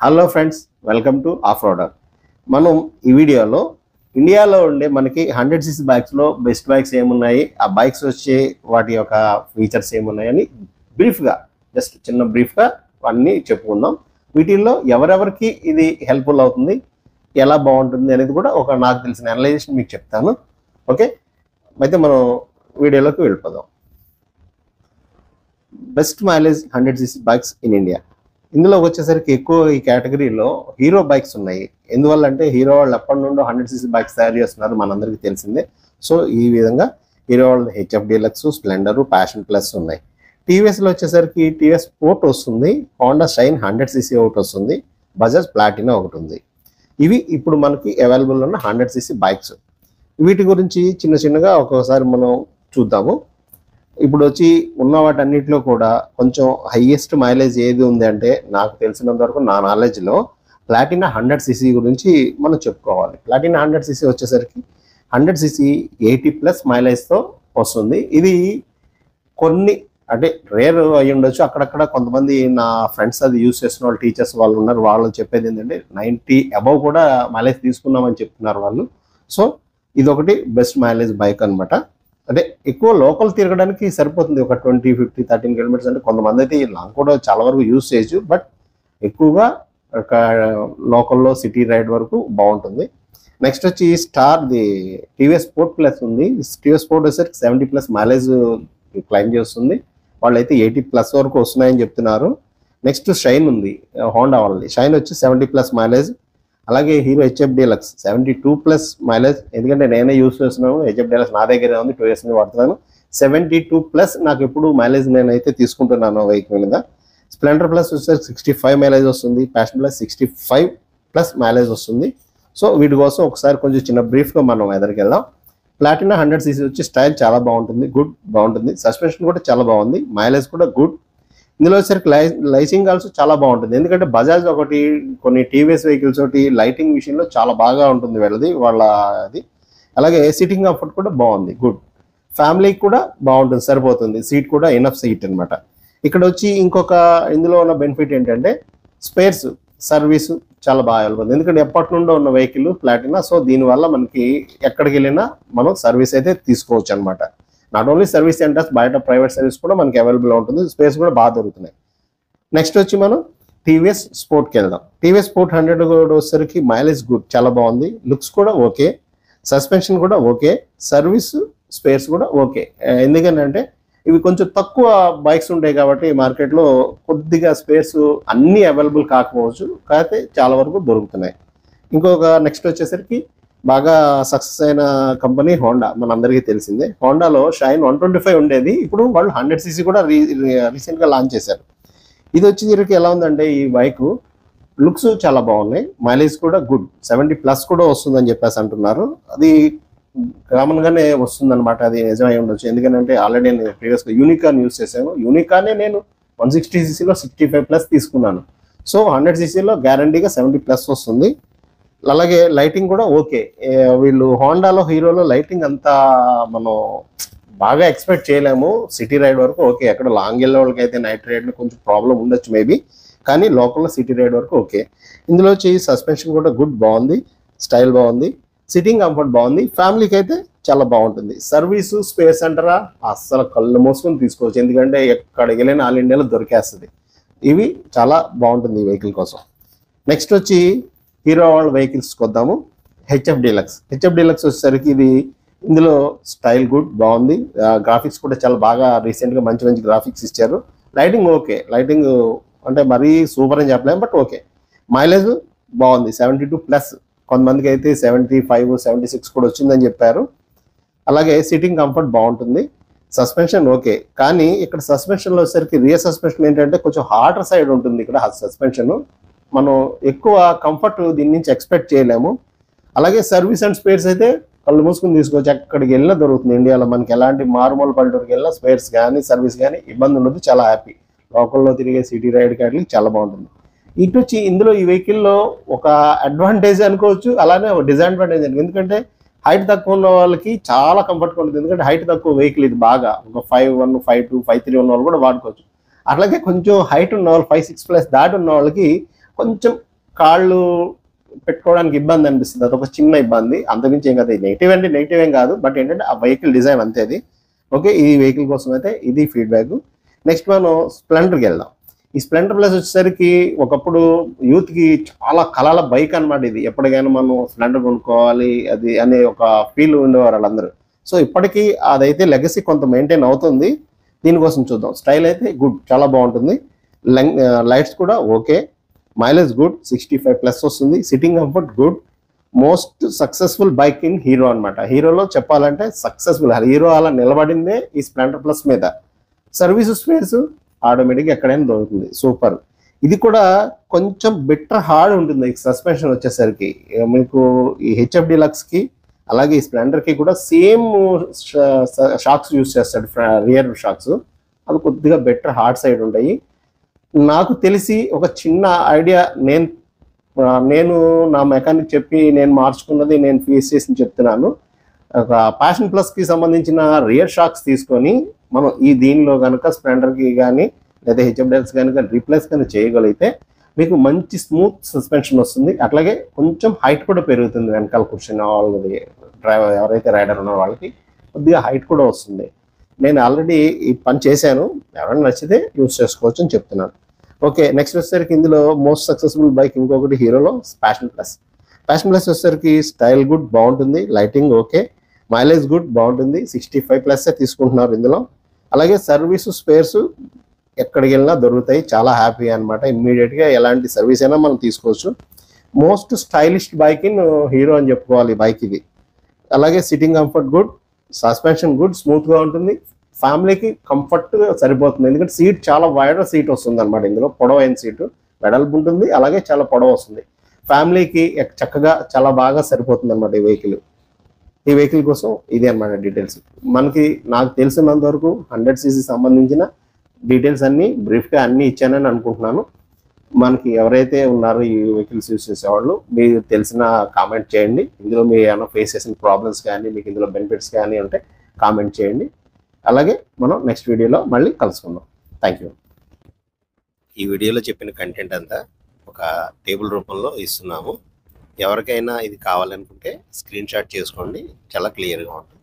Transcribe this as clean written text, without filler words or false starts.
Hello friends, welcome to off roader. మనం ఈ వీడియోలో ఇండియాలో ఉండే మనకి 100cc బైక్స్లో బెస్ట్ బైక్స్ ఏమున్నాయి, ఆ బైక్స్ వచ్చే వాటి యొక్క ఫీచర్స్ ఏమున్నాయని బ్రీఫ్గా జస్ట్ చిన్న బ్రీఫ్గా అన్నీ చెప్పుకుందాం. వీటిల్లో ఎవరెవరికి ఇది హెల్ప్ఫుల్ అవుతుంది, ఎలా బాగుంటుంది అనేది కూడా నాకు తెలిసిన అనలైజేషన్ మీకు చెప్తాను. ఓకే, అయితే మనం వీడియోలోకి వెళ్ళిపోదాం. Best mileage 100cc bikes in India. ఇందులో వచ్చేసరికి ఎక్కువ ఈ కేటగిరీలో హీరో బైక్స్ ఉన్నాయి. ఎందువల్ల అంటే హీరో వాళ్ళు ఎప్పటి నుండో 100cc బైక్స్ తయారు చేస్తున్నారు, మనందరికీ తెలిసిందే. సో ఈ విధంగా హీరో వాళ్ళు HF deluxe, Splendor, passion plus ఉన్నాయి. టీవీఎస్లో వచ్చేసరికి టీవీఎస్ స్పోర్ట్ వస్తుంది, హోండా షైన్ 100cc ఒకటి వస్తుంది, బజాజ్ ప్లాటినా ఒకటి ఉంది. ఇవి ఇప్పుడు మనకి అవైలబుల్ ఉన్న 100cc బైక్స్. వీటి గురించి చిన్నగా ఒక్కోసారి మనం చూద్దాము. ఇప్పుడు వచ్చి ఉన్న వాటన్నిటిలో కూడా కొంచెం హైయెస్ట్ మైలేజ్ ఏది ఉంది అంటే నాకు తెలిసినంత వరకు నా నాలెడ్జ్లో ప్లాటినా 100cc గురించి మనం చెప్పుకోవాలి. ప్లాటినా 100cc వచ్చేసరికి 100cc 80+ మైలేజ్తో వస్తుంది. ఇది కొన్ని అంటే రేర్ అయ్యి ఉండొచ్చు, అక్కడక్కడ కొంతమంది నా ఫ్రెండ్స్ అది యూస్ చేస్తున్న వాళ్ళు, టీచర్స్ వాళ్ళు ఉన్నారు, వాళ్ళు చెప్పేది ఏంటంటే 90 అబవ్ కూడా మైలేజ్ తీసుకున్నామని చెప్తున్నారు వాళ్ళు. సో ఇదొకటి బెస్ట్ మైలేజ్ బైక్ అనమాట. అంటే ఎక్కువ లోకల్ తిరగడానికి సరిపోతుంది, ఒక 20, 50, 13 కిలోమీటర్స్. అంటే కొంతమంది అయితే లాంగ్ కూడా చాలా వరకు యూజ్ చేయొచ్చు, బట్ ఎక్కువగా ఒక లోకల్లో సిటీ రైడ్ వరకు బాగుంటుంది. నెక్స్ట్ వచ్చి స్టార్ది టీవీఎస్ స్పోర్ట్ ప్లస్ ఉంది. టీవీఎస్ స్పోర్ట్ వచ్చేసరికి 70+ మైలేజ్ క్లైమ్ చేస్తుంది. వాళ్ళైతే 80+ వరకు వస్తున్నాయని చెప్తున్నారు. నెక్స్ట్ షైన్ ఉంది, హోండా వాళ్ళది. షైన్ వచ్చి 70+ మైలేజ్. అలాగే హీరో హెచ్ఎఫ్ డీలక్స్ 72+ మైలేజ్. ఎందుకంటే నేనే యూస్ చేస్తున్నాను, హెచ్ఎఫ్ డీలక్స్ నా దగ్గరే ఉంది, 2 years వాడుతున్నాను. 72+ నాకు ఎప్పుడు మైలేజ్ నేనైతే తీసుకుంటున్నాను వెహికల్ మీద. స్ప్లెండర్ ప్లస్ వచ్చేసరికి 65 మైలేజ్ వస్తుంది, ప్యాషన్ ప్లస్ 65+ మైలేజ్ వస్తుంది. సో వీటి కోసం ఒకసారి కొంచెం చిన్న బ్రీఫ్గా మనం ఎదురుకి వెళ్దాం. ప్లాటినా 100cc వచ్చి స్టైల్ చాలా బాగుంటుంది, బాగుంటుంది. సస్పెన్షన్ కూడా చాలా బాగుంది, మైలేజ్ కూడా గుడ్. ఇందులో వచ్చేసరికి లైటింగ్ ఆల్సో చాలా బాగుంటుంది. ఎందుకంటే బజాజ్ ఒకటి కొన్ని టీవీఎస్ వెహికల్స్ ఒకటి లైటింగ్ విషయంలో చాలా బాగా ఉంటుంది వాళ్ళది. అలాగే సిట్టింగ్ కంఫర్ట్ కూడా బాగుంది, గుడ్. ఫ్యామిలీకి కూడా బాగుంటుంది, సరిపోతుంది. సీట్ కూడా ఎనఫ్ సీట్ అనమాట. ఇక్కడ వచ్చి ఇంకొక ఇందులో ఉన్న బెనిఫిట్ ఏంటంటే స్పేర్స్ సర్వీసు చాలా బాగా వెళ్ళిపోతుంది. ఎందుకంటే ఎప్పటి నుండో ఉన్న వెహికల్ ప్లాటినా. సో దీనివల్ల మనకి ఎక్కడికి వెళ్ళినా మనం సర్వీస్ అయితే తీసుకోవచ్చు అనమాట. నాట్ ఓన్లీ సర్వీస్ సెంటర్స్, బయట ప్రైవేట్ సర్వీస్ కూడా మనకి అవైలబుల్ ఉంటుంది, స్పేస్ కూడా బాగా దొరుకుతున్నాయి. నెక్స్ట్ వచ్చి మనం టీవీఎస్ స్పోర్ట్కి వెళ్దాం. టీవీఎస్ స్పోర్ట్ 100 కూడా వచ్చేసరికి మైలేజ్ గుడ్, చాలా బాగుంది. లుక్స్ కూడా ఓకే, సస్పెన్షన్ కూడా ఓకే, సర్వీస్ స్పేస్ కూడా ఓకే. ఎందుకంటే ఇవి కొంచెం తక్కువ బైక్స్ ఉంటాయి కాబట్టి మార్కెట్లో కొద్దిగా స్పేస్ అన్నీ అవైలబుల్ కాకపోవచ్చు, కాకపోతే చాలా వరకు దొరుకుతున్నాయి. ఇంకొక నెక్స్ట్ వచ్చేసరికి బాగా సక్సెస్ అయిన కంపెనీ హోండా, మనందరికీ తెలిసిందే. హోండాలో షైన్ 125 ఉండేది, ఇప్పుడు వాళ్ళు 100cc కూడా రీసెంట్గా లాంచ్ చేశారు. ఇది వచ్చి దీనికి ఎలా ఉందంటే ఈ బైక్ లుక్స్ చాలా బాగున్నాయి, మైలేజ్ కూడా గుడ్, 70+ కూడా వస్తుందని చెప్పేసి అంటున్నారు. అది కామన్గానే వస్తుందన్నమాట, అది నిజమై ఉండొచ్చు. ఎందుకంటే ఆల్రెడీ నేను ప్రీవియస్గా యూనికాన్ యూస్ చేశాను. యూనికానే నేను 160cc లో 65+ తీసుకున్నాను. సో 100cc గ్యారంటీగా 70+ వస్తుంది. అలాగే లైటింగ్ కూడా ఓకే. వీళ్ళు హోండాలో హీరోలో లైటింగ్ అంతా మనం బాగా ఎక్స్పెక్ట్ చేయలేము. సిటీ రైడ్ వరకు ఓకే, ఎక్కడ లాంగ్ వెళ్ళే వాళ్ళకి అయితే నైట్ రైడ్లో కొంచెం ప్రాబ్లం ఉండొచ్చు మేబీ, కానీ లోకల్లో సిటీ రైడ్ వరకు ఓకే. ఇందులో వచ్చి సస్పెన్షన్ కూడా గుడ్, బాగుంది, స్టైల్ బాగుంది, సిట్టింగ్ కంఫర్ట్ బాగుంది. ఫ్యామిలీకి అయితే చాలా బాగుంటుంది. సర్వీసు స్పేస్ అంటారా, అస్సలు కళ్ళు మూసుకొని తీసుకోవచ్చు, ఎందుకంటే ఎక్కడికి వెళ్ళినా ఆల్ ఇండియాలో దొరికేస్తుంది. ఇవి చాలా బాగుంటుంది ఈ వెహికల్ కోసం. నెక్స్ట్ వచ్చి హీరో వాళ్ళ వెహికల్స్కి వద్దాము. హెచ్ఎఫ్ డీలక్స్ వచ్చేసరికి ఇందులో స్టైల్ గుడ్, బాగుంది. గ్రాఫిక్స్ కూడా చాలా బాగా రీసెంట్గా మంచి గ్రాఫిక్స్ ఇచ్చారు. లైటింగ్ ఓకే, లైటింగ్ అంటే మరీ సూపర్ అని చెప్పలేము, బట్ ఓకే. మైలేజ్ బాగుంది, 72+. కొంతమందికి అయితే 75, 76 కూడా వచ్చిందని చెప్పారు. అలాగే సిట్టింగ్ కంఫర్ట్ బాగుంటుంది, సస్పెన్షన్ ఓకే. కానీ ఇక్కడ సస్పెన్షన్లో వచ్చేసరికి రియర్ సస్పెన్షన్ ఏంటంటే కొంచెం హార్డర్ సైడ్ ఉంటుంది ఇక్కడ సస్పెన్షన్. మనం ఎక్కువ కంఫర్ట్ దీని నుంచి ఎక్స్పెక్ట్ చేయలేము. అలాగే సర్వీస్ అండ్ స్పేర్స్ అయితే కళ్ళు మూసుకుని తీసుకోవచ్చు, ఎక్కడికి వెళ్ళినా దొరుకుతుంది ఇండియాలో. మనకి ఎలాంటి మారుమూల పల్లెటూరుకి వెళ్ళినా స్పేర్స్ కానీ సర్వీస్ కానీ ఇబ్బంది ఉండదు, చాలా హ్యాపీ. లోకల్లో తిరిగే సిటీ రైడ్ కాట్లకి చాలా బాగుంటుంది. ఇటు వచ్చి ఇందులో ఈ వెహికల్లో ఒక అడ్వాంటేజ్ అనుకోవచ్చు, అలానే ఒక డిసడ్వాంటేజ్ అనుకో. ఎందుకంటే హైట్ తక్కువ ఉన్న వాళ్ళకి చాలా కంఫర్ట్గా ఉంటుంది. ఎందుకంటే హైట్ తక్కువ వెహికల్ ఇది, బాగా ఒక 5'1", 5'2", 5'3" ఉన్న వాళ్ళు కూడా వాడుకోవచ్చు. అట్లాగే కొంచెం హైట్ ఉన్న వాళ్ళు 5'6+ దాటి ఉన్న వాళ్ళకి కొంచెం కాళ్ళు పెట్టుకోవడానికి ఇబ్బంది అనిపిస్తుంది, అదొక చిన్న ఇబ్బంది, అంతకుమించి ఏం కాదు. నెగిటివ్ అంటే నెగిటివ్ ఏం కాదు, బట్ ఏంటంటే ఆ వెహికల్ డిజైన్ అంతే అది. ఓకే, ఈ వెహికల్ కోసం అయితే ఇది ఫీడ్బ్యాక్. నెక్స్ట్ మనం స్ప్లెండర్కి వెళ్దాం. ఈ స్ప్లెండర్ ప్లస్ వచ్చేసరికి ఒకప్పుడు యూత్కి చాలా కళల బైక్ అనమాట ఇది. ఎప్పటికైనా మనం స్ప్లెండర్ కొనుక్కోవాలి అది అనే ఒక ఫీల్ ఉండేవారు వాళ్ళందరూ. సో ఇప్పటికీ అదైతే లెగసీ కొంత మెయింటైన్ అవుతుంది. దీనికోసం చూద్దాం. స్టైల్ అయితే గుడ్, చాలా బాగుంటుంది. లైట్స్ కూడా ఓకే. మైలేజ్ గుడ్, 65+ వస్తుంది. Sitting comfort good. Most successful bike in hero అనమాట. హీరోలో చెప్పాలంటే సక్సెస్ఫుల్, హీరో అలా నిలబడిందే ఈ స్ప్లెండర్ ప్లస్ మీద. సర్వీస్ స్పేస్ ఆటోమేటిక్గా ఎక్కడైనా దొరుకుతుంది, సూపర్. ఇది కూడా కొంచెం బెటర్ హార్డ్ ఉంటుంది ఈ సస్పెన్షన్ వచ్చేసరికి. మీకు ఈ హెచ్ఎఫ్ డీలక్స్కి అలాగే ఈ స్ప్లెండర్కి కూడా సేమ్ షాక్స్ యూజ్ చేస్తాడు, రియర్ షాక్స్. అవి కొద్దిగా బెటర్ హార్డ్ సైడ్ ఉంటాయి. నాకు తెలిసి ఒక చిన్న ఐడియా, నేను నా మెకానిక్ చెప్పి నేను మార్చుకున్నది, నేను ఫేస్ చేసి చెప్తున్నాను. ఒక ప్యాషన్ ప్లస్కి సంబంధించిన రియర్ షాక్స్ తీసుకొని మనం ఈ దీనిలో కనుక స్ప్లెండర్కి కానీ లేదా హెచ్ఎఫ్ డెల్స్ కనుక రీప్లేస్ కానీ చేయగలిగితే మీకు మంచి స్మూత్ సస్పెన్షన్ వస్తుంది. అట్లాగే కొంచెం హైట్ కూడా పెరుగుతుంది. వెనకాల కూర్చున్న వాళ్ళది, డ్రైవర్ ఎవరైతే రైడర్ ఉన్నారో వాళ్ళకి కొద్దిగా హైట్ కూడా వస్తుంది. నేను ఆల్రెడీ ఈ పని చేశాను, ఎవరైనా నచ్చితే యూజ్ చేసుకోవచ్చు అని చెప్తున్నాను. ఓకే, నెక్స్ట్ వచ్చేసరికి ఇందులో మోస్ట్ సక్సెస్ఫుల్ బైక్ ఇంకొకటి హీరోలో ప్యాషన్ ప్లస్. ప్యాషన్ ప్లస్ వచ్చేసరికి స్టైల్ గుడ్, బాగుంటుంది. Lighting okay. మైలేజ్ గుడ్, బాగుంటుంది. 65+ తీసుకుంటున్నారు ఇందులో. అలాగే సర్వీసు స్పేర్స్ ఎక్కడికి వెళ్ళినా దొరుకుతాయి, చాలా హ్యాపీ అనమాట. ఇమ్మీడియట్గా ఎలాంటి సర్వీస్ అయినా మనం తీసుకోవచ్చు. Most stylish bike in hero అని చెప్పుకోవాలి బైక్ ఇది. అలాగే sitting comfort good, suspension good, స్మూత్గా ఉంటుంది. ఫ్యామిలీకి కంఫర్ట్గా సరిపోతుంది, ఎందుకంటే సీట్ చాలా వైడర్ సీట్ వస్తుంది అనమాట. ఇందులో పొడవైన సీటు, వెడల్పు ఉంటుంది, అలాగే చాలా పొడవు వస్తుంది. ఫ్యామిలీకి చక్కగా చాలా బాగా సరిపోతుంది అనమాట ఈ వెహికల్. ఈ వెహికల్ కోసం ఇది అనమాట డీటెయిల్స్. నాకు తెలిసినంత వరకు 100cc సంబంధించిన డీటెయిల్స్ అన్నీ బ్రీఫ్గా అన్నీ ఇచ్చానని అనుకుంటున్నాను. మనకి ఎవరైతే ఉన్నారో ఈ వెహికల్స్ యూజ్ చేసేవాళ్ళు, మీకు తెలిసిన కామెంట్ చేయండి. ఇందులో మీరు ఏమైనా ఫేస్ చేసిన ప్రాబ్లమ్స్ కానీ మీకు ఇందులో బెనిఫిట్స్ కానీ ఉంటే కామెంట్ చేయండి. అలాగే మనం నెక్స్ట్ వీడియోలో మళ్ళీ కలుసుకుందాం. Thank you. ఈ వీడియోలో చెప్పిన కంటెంట్ అంతా ఒక టేబుల్ రూపంలో ఇస్తున్నాము. ఎవరికైనా ఇది కావాలనుకుంటే స్క్రీన్ షాట్ చేసుకోండి, చాలా క్లియర్గా ఉంటుంది.